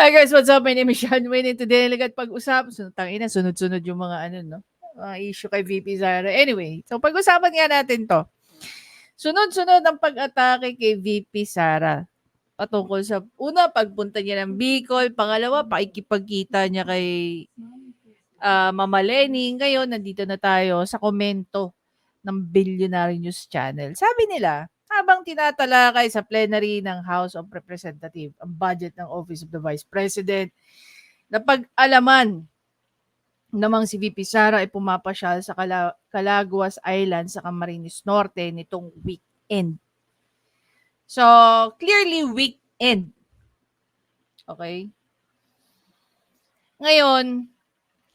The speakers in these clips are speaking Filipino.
Hi guys, what's up? My name is Sean Wayne and today nalagat pag-usap. Sunod-sunod yung mga no? Mga issue kay VP Sara. Anyway, so pag-usapan nga natin to. Sunod-sunod ang pag-atake kay VP Sara. Patungkol sa, una, pagpunta niya ng Bicol. Pangalawa, pakikipagkita niya kay Mama Lenny. Ngayon, nandito na tayo sa komento ng Billionaire News Channel. Sabi nila, habang tinatalakay sa plenary ng House of Representatives ang budget ng Office of the Vice President, napag-alaman namang si VP Sara ay pumapasyal sa Calaguas Island sa Camarines Norte nitong weekend. So, clearly weekend. Okay? Ngayon,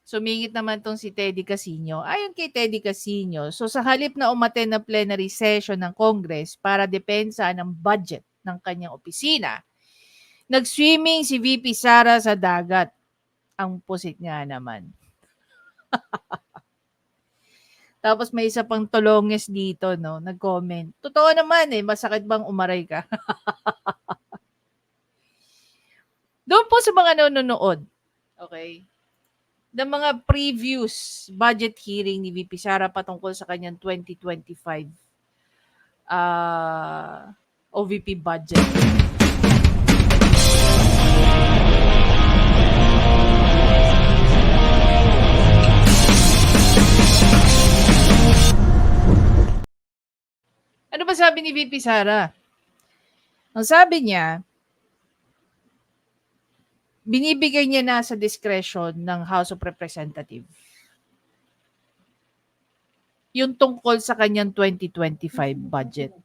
sumingit naman tong si Teddy Casino. Ayon kay Teddy Casino, so sa halip na umattend ng plenary session ng Congress para depensa ng budget ng kanyang opisina, nag-swimming si VP Sara sa dagat. Ang pusit nga naman. Tapos may isa pang tulonges dito, no? Nag-comment. Totoo naman eh, masakit bang umaray ka? Doon po sa mga nanonood, okay? Ng mga previous budget hearing ni VP Sara patungkol sa kanyang 2025 OVP budget. Ano ba sabi ni VP Sara? Ang sabi niya, binibigay niya na sa discretion ng House of Representatives yung tungkol sa kanyang 2025 budget.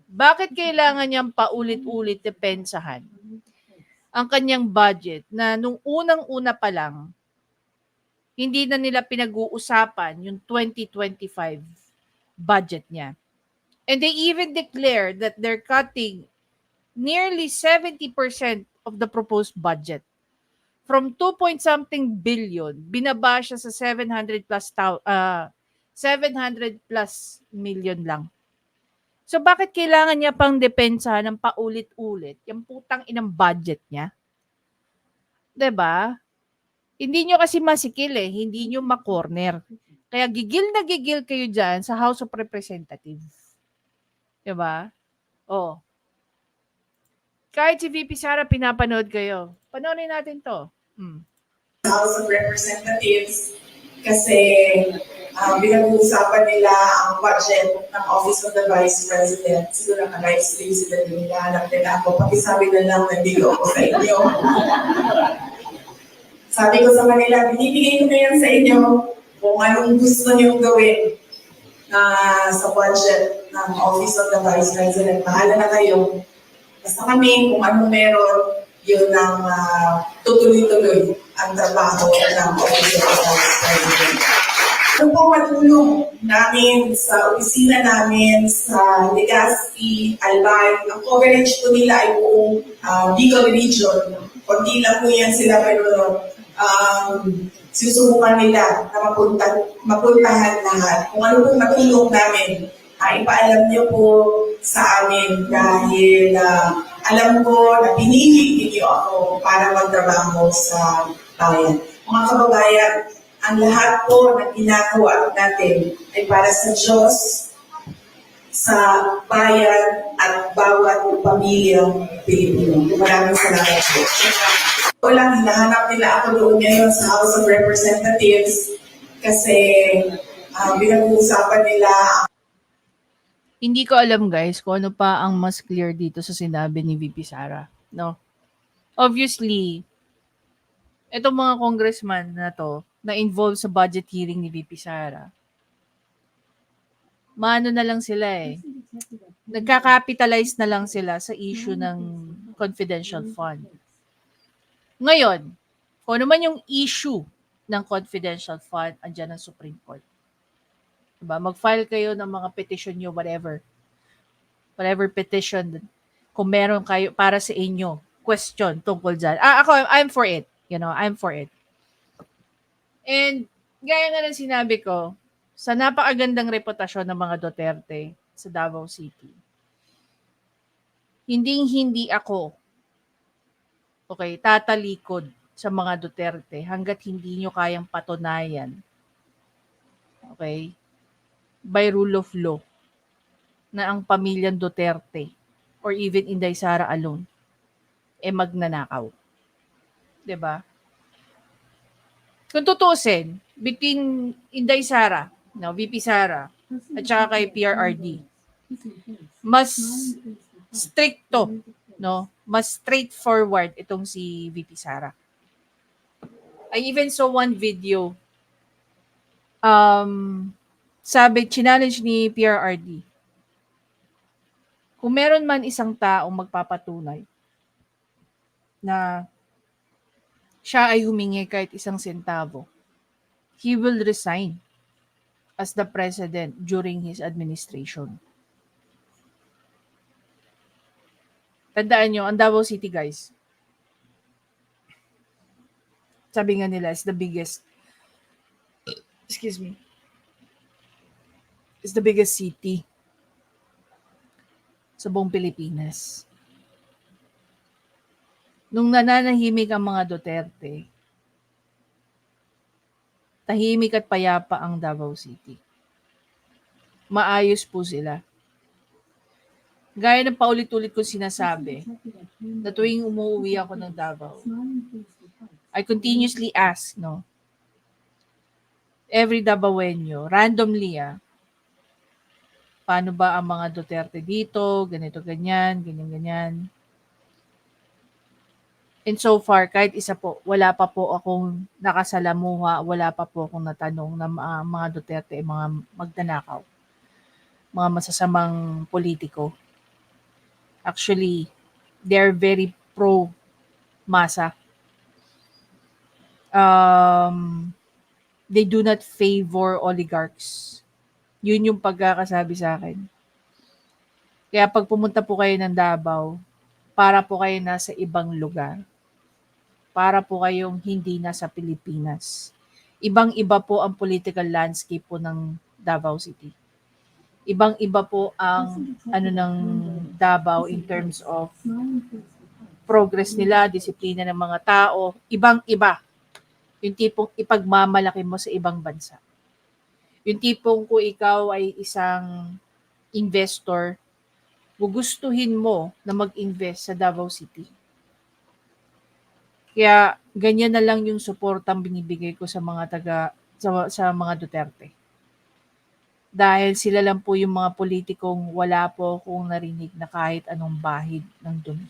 Bakit kailangan niyang paulit-ulit depensahan ang kanyang budget na nung unang-una pa lang, hindi na nila pinag-uusapan yung 2025 budget niya. And they even declare that they're cutting nearly 70% of the proposed budget. From 2 point something billion, binaba siya sa 700 plus million lang. So bakit kailangan niya pang depensa ng paulit-ulit yung putang inang budget niya? 'Di ba? Hindi nyo kasi masikil eh, hindi nyo ma-corner. Kaya gigil na gigil kayo diyan sa House of Representatives. 'Di ba? Oh. Kahit si VP Sara pinapanood kayo. Panoorin natin 'to. House of Representatives kasi pinag-uusapan nila ang budget ng Office of the Vice President. Siguro naka-live stream sila din nila. Alam nila ako, pakisabi na lang nandito ako sa inyo. Sabi ko sa kanila, binibigay ko na yan sa inyo kung anong gusto niyong gawin sa budget ng Office of the Vice President. Bahala na kayo. Basta kami, kung anong meron, yun ang tutuloy-tuloy ang trabaho ng Office of the Vice President. Ano po matulong namin sa opisina namin, sa Legazpi, Albay, ang coverage po nila ay buong Bicol Region. Kunti lang po yan sila, pero susubukan nila na mapuntahan lahat. Kung ano po matulong namin, ipaalam niyo po sa amin dahil alam ko na pinili niyo ako para magtrabaho sa bayan. Mga kababayan, ang lahat po na ginagawa natin ay para sa Diyos, sa bayan at bawat pamilyang Pilipino. Maraming salamat po. Walang hinahanap nila ako doon ngayon sa House of Representatives kasi pinag-uusapan nila. Hindi ko alam guys kung ano pa ang mas clear dito sa sinabi ni VP Sara. No? Obviously, itong mga congressman na to na involved sa budget hearing ni VP Sara, maano na lang sila eh. Nagka-capitalize na lang sila sa issue ng confidential fund. Ngayon, kung ano man yung issue ng confidential fund, andyan ang Supreme Court. Diba? Mag-file kayo ng mga petition nyo, whatever petition, kung meron kayo para sa inyo, question tungkol dyan. Ako, I'm for it. I'm for it. And, gaya nga ng sinabi ko, sa napakagandang reputasyon ng mga Duterte sa Davao City, hindi ako okay, tatalikod sa mga Duterte hangga't hindi nyo kayang patunayan, okay, by rule of law, na ang pamilyang Duterte or even Inday Sara alone magnanakaw. 'Di ba? Kung tutuusin, between Inday Sara, no, VP Sara, at saka kay PRRD, mas stricto, no, mas straightforward itong si VP Sara. I even saw one video, sabi, challenge ni PRRD, kung meron man isang taong magpapatunay na siya ay humingi kahit isang sentavo, he will resign as the president during his administration. Tandaan nyo, ang Davao City, guys, sabi nga nila, is the biggest, is the biggest city sa buong Pilipinas. Nung nananahimik ang mga Duterte, tahimik at payapa ang Davao City. Maayos po sila. Gaya ng paulit-ulit ko sinasabi, na tuwing umuwi ako ng Davao, I continuously ask, no, every Davaoenyo, randomly, paano ba ang mga Duterte dito, ganito, ganyan, ganyan, ganyan. And so far, kahit isa po, wala pa po akong nakasalamuha, wala pa po akong natanong na mga Duterte ay mga magnanakaw, mga masasamang politiko. Actually, they're very pro-masa. They do not favor oligarchs. Yun yung pagkakasabi sa akin. Kaya pag pumunta po kayo ng Davao, para po kayo nasa ibang lugar. Para po kayong hindi nasa Pilipinas. Ibang-iba po ang political landscape po ng Davao City. Ibang-iba po ang ng Davao in terms of progress nila, disiplina ng mga tao. Ibang-iba. Yung tipong ipagmamalaki mo sa ibang bansa. Yung tipong kung ikaw ay isang investor, gugustuhin mo na mag-invest sa Davao City. Kaya ganyan na lang yung suportang binibigay ko sa mga sa mga Duterte. Dahil sila lang po yung mga politikong wala po akong narinig na kahit anong bahid ng dumi.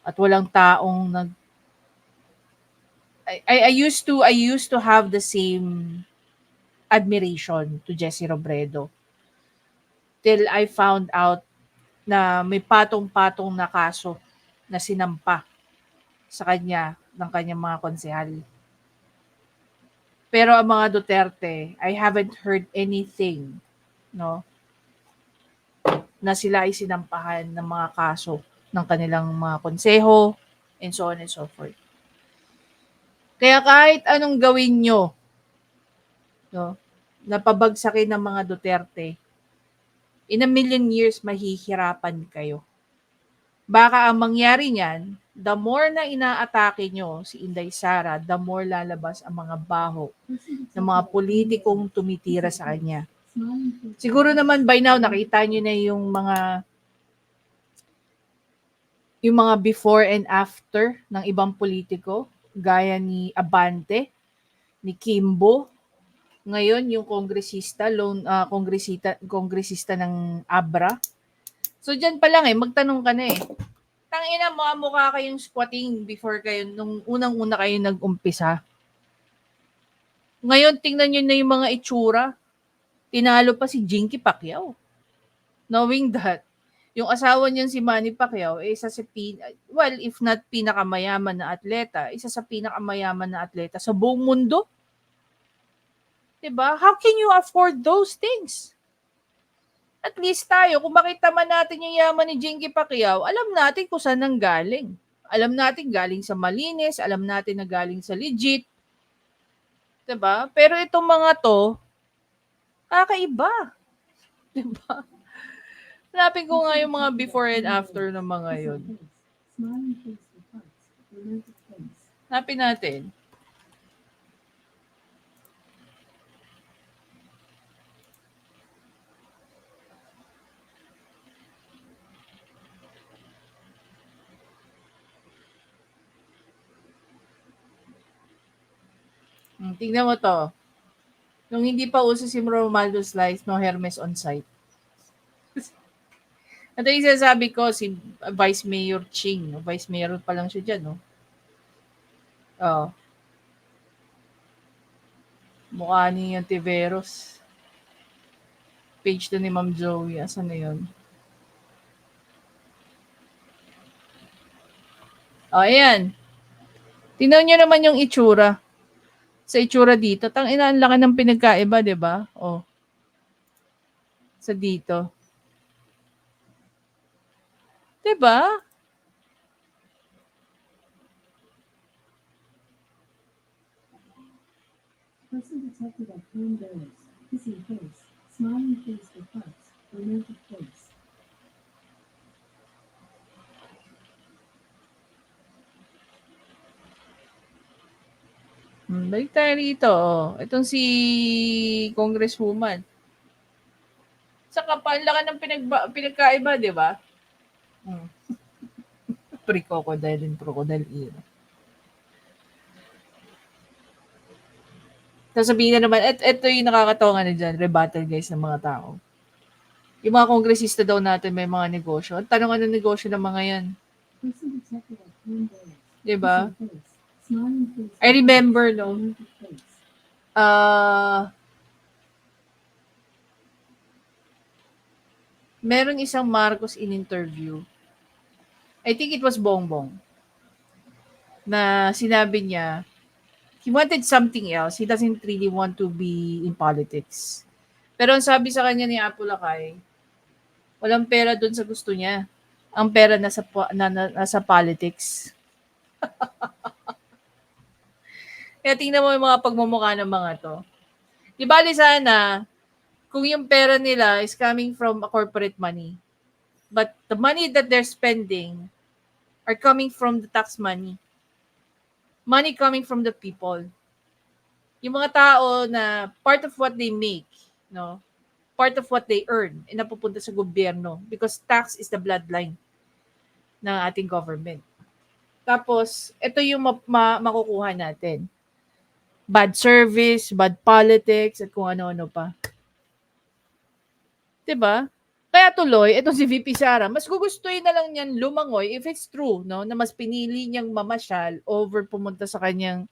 At walang taong I used to have the same admiration to Jessie Robredo till I found out na may patong-patong na kaso na sinampa sa kanya ng kanyang mga konsehal. Pero ang mga Duterte, I haven't heard anything, no, na sila ay sinampahan ng mga kaso ng kanilang mga konseho and so on and so forth. Kaya kahit anong gawin nyo, no, na pabagsakin ng mga Duterte, in a million years mahihirapan kayo. Baka ang mangyari niyan, the more na inaatake nyo si Inday Sara, the more lalabas ang mga baho ng mga politikong tumitira sa kanya. Siguro naman by now nakita nyo na yung mga before and after ng ibang politiko, gaya ni Abante, ni Kimbo, ngayon yung kongresista ng Abra. So diyan pa lang magtanong ka na Tangina mo, mukha kayong squatting before kayo, nung unang-una kayo nag-umpisa. Ngayon, tingnan nyo na yung mga itsura. Tinalo pa si Jinky Pacquiao. Knowing that, yung asawa niyan si Manny Pacquiao, isa sa if not pinakamayaman na atleta, isa sa pinakamayaman na atleta sa buong mundo. Diba? How can you afford those things? At least tayo, kung makita man natin yung yaman ni Jinky Pacquiao, alam natin kung saan nang galing. Alam natin galing sa malinis, alam natin na galing sa legit. Diba? Pero itong mga to, kakaiba. Diba? Hanapin ko nga yung mga before and after ng mga yun. Hanapin natin. Tingnan mo to. Nung hindi pa uso si Romualdo Slice, no Hermes on site. Ito yung sinasabi ko, si Vice Mayor Ching. Vice Mayor pa lang siya dyan, no? Oh. Mukha ni yung Tiveros. Page to ni Ma'am Joey. Asan na yun? Oh, ayan. Tingnan nyo naman yung itsura. Sa itsura dito. Tangina, ang laki ng pinagkaiba, di ba? Oh. Sa dito. Di ba? Person detected at phone bearers, kissing face, smiling face with hearts, romantic face. Balik tayo rito. Oh. Itong si Congresswoman. Saka pa, ang laki ng pinagkaiba, di ba? Pre-crocodile and crocodile era. Sasabihin na naman, ito yung nakakatawa nga na dyan, rebuttal guys ng mga tao. Yung mga kongresista daw natin may mga negosyo. Ang tanong ano negosyo ng mga yan? Person detected at phone bearers, Diba? kissing face, smiling face I with remember, hearts, no? romantic face. Meron isang Marcos in interview. I think it was Bongbong. Na sinabi niya, he wanted something else. He doesn't really want to be in politics. Pero ang sabi sa kanya ni Apo Lakay, walang pera dun sa gusto niya. Ang pera nasa politics. Kaya tingnan mo yung mga pagmumukha ng mga to. Di bali sana, kung yung pera nila is coming from a corporate money, but the money that they're spending are coming from the tax money. Money coming from the people. Yung mga tao na part of what they make, no? Part of what they earn, napupunta sa gobyerno because tax is the bloodline ng ating government. Tapos, ito yung makukuha natin. Bad service, bad politics, at kung ano-ano pa. 'Di ba? Kaya tuloy, itong si VP Sara, mas gugustuhin na lang niyan lumangoy if it's true, no, na mas pinili niyang mamasyal over pumunta sa kanyang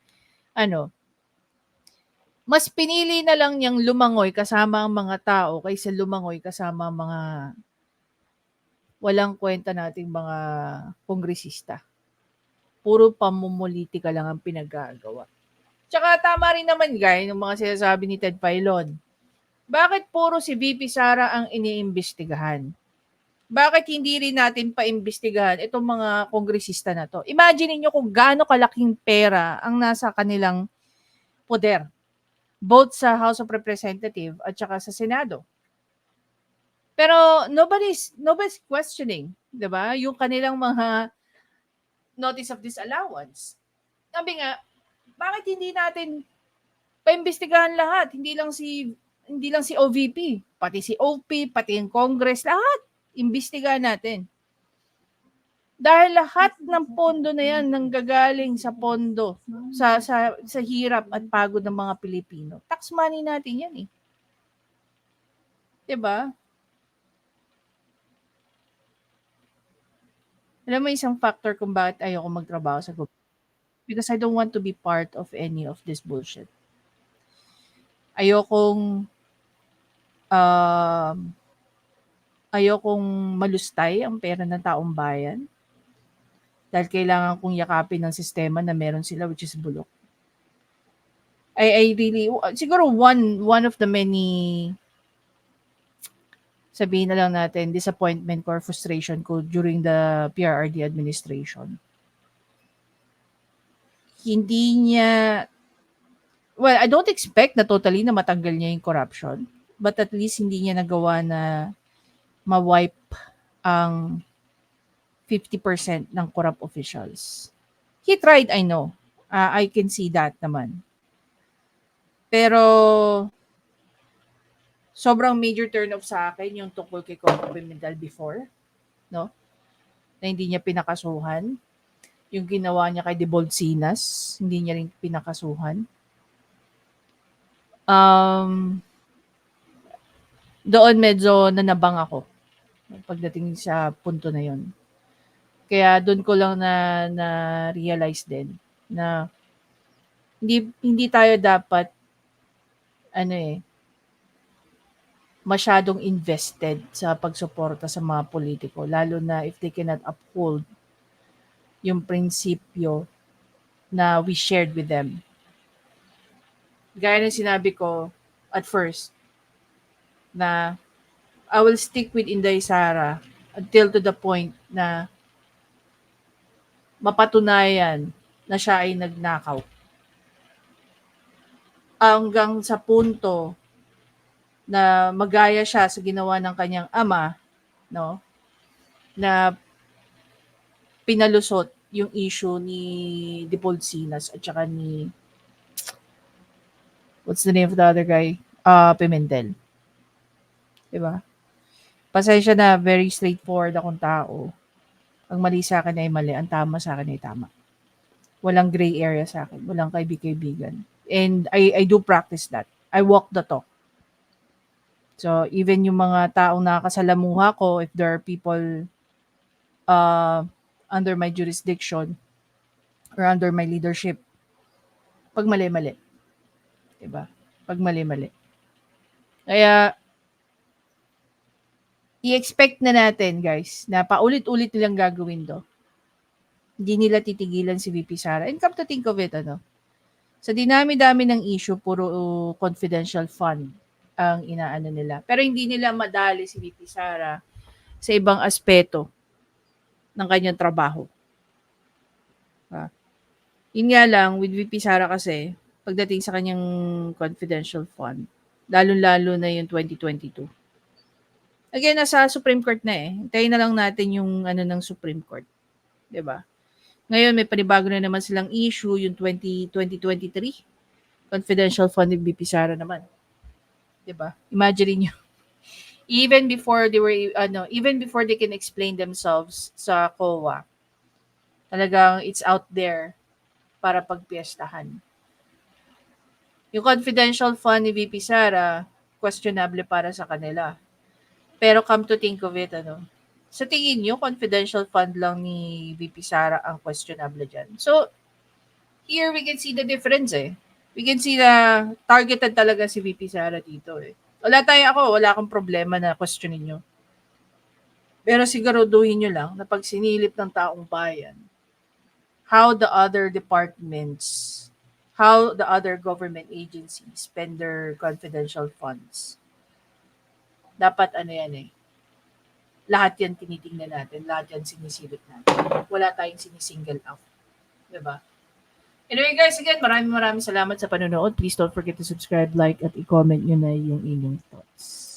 mas pinili na lang niyang lumangoy kasama ang mga tao kaysa lumangoy kasama ang mga walang kwenta nating mga kongresista. Puro pamumulitika lang ang pinagagawa. Tsaka tama rin naman guys, ng mga sinasabi ni Ted Filon. Bakit puro si VP Sara ang iniimbestigahan? Bakit hindi rin natin paimbestigahan itong mga kongresista na to? Imagine niyo kung gaano kalaking pera ang nasa kanilang poder. Both sa House of Representatives at saka sa Senado. Pero nobody's questioning, 'di ba? Yung kanilang mga notice of disallowance. Sabi nga, bakit hindi natin paimbestigahan lahat? Hindi lang si OVP, pati si OP, pati yung Congress, lahat imbestigahan natin. Dahil lahat ng pondo na yan nanggagaling sa pondo, sa hirap at pagod ng mga Pilipino. Tax money natin yan eh. 'Di ba? Alam mo isang factor kung bakit ayoko magtrabaho sa gobyerno? Because I don't want to be part of any of this bullshit. Ayokong um, ayokong malustay ang pera ng taong bayan. Dahil kailangan kong yakapin ng sistema na meron sila which is bulok. I really, siguro one of the many, sabihin na lang natin, disappointment ko or frustration ko during the PRRD administration. Hindi niya, well, I don't expect na totally na matanggal niya yung corruption, but at least hindi niya nagawa na ma-wipe ang 50% ng corrupt officials. He tried, I know. I can see that naman. Pero sobrang major turn off sa akin yung tungkol kay Coco Pimentel before, no? Na hindi niya pinakasuhan. Yung ginawa niya kay Debolsinas, hindi niya rin pinakasuhan. Doon medyo nanabang ako pagdating sa punto na yon. Kaya doon ko lang na realize din na hindi tayo dapat masyadong invested sa pagsuporta sa mga politiko, lalo na if they cannot uphold yung prinsipyo na we shared with them. Gaya ng sinabi ko at first, na I will stick with Inday Sara until to the point na mapatunayan na siya ay nagnakaw. Hanggang sa punto na magaya siya sa ginawa ng kanyang ama, no? Na pinalusot yung issue ni Debolsinas at saka ni what's the name of the other guy? Pimentel. Diba? Pasensya na, very straightforward akong tao. Ang mali sa akin ay mali, ang tama sa akin ay tama. Walang gray area sa akin, walang kaibigan. And I do practice that. I walk the talk. So, even yung mga taong nakakasalamuha ko, if there are people under my jurisdiction or under my leadership, pag mali-mali. Diba? Pag mali-mali. Kaya, i-expect na natin, guys, na paulit-ulit nilang gagawin do. Hindi nila titigilan si VP Sara. And come to think of it, sa dinami-dami ng issue, puro confidential fund ang inaano nila. Pero hindi nila madali si VP Sara sa ibang aspeto ng kanyang trabaho. Yun nga lang, with VP Sara kasi, pagdating sa kanyang confidential fund, lalo-lalo na yung 2022. Again, nasa Supreme Court na eh. Hintayin na lang natin yung ng Supreme Court. 'Di ba? Ngayon, may panibago na naman silang issue, yung 2023. Confidential fund ni VP Sara naman. 'Di ba? Imagine niyo. Even before they can explain themselves sa COA, talagang it's out there para pagpiestahan. Yung confidential fund ni VP Sara, questionable para sa kanila. Pero come to think of it, sa tingin nyo, confidential fund lang ni VP Sara ang questionable dyan. So, here we can see the difference eh. We can see na targeted talaga si VP Sara dito eh. Wala akong problema na questionin nyo. Pero siguraduhin nyo lang na pag sinilip ng taong bayan, how the other departments, how the other government agencies spend their confidential funds. Dapat lahat yan tinitingnan natin, lahat yan sinisilip natin. Wala tayong sinisingle out. Diba? Anyway guys, again, maraming salamat sa panonood. Please don't forget to subscribe, like, at i-comment nyo na yung inyong thoughts.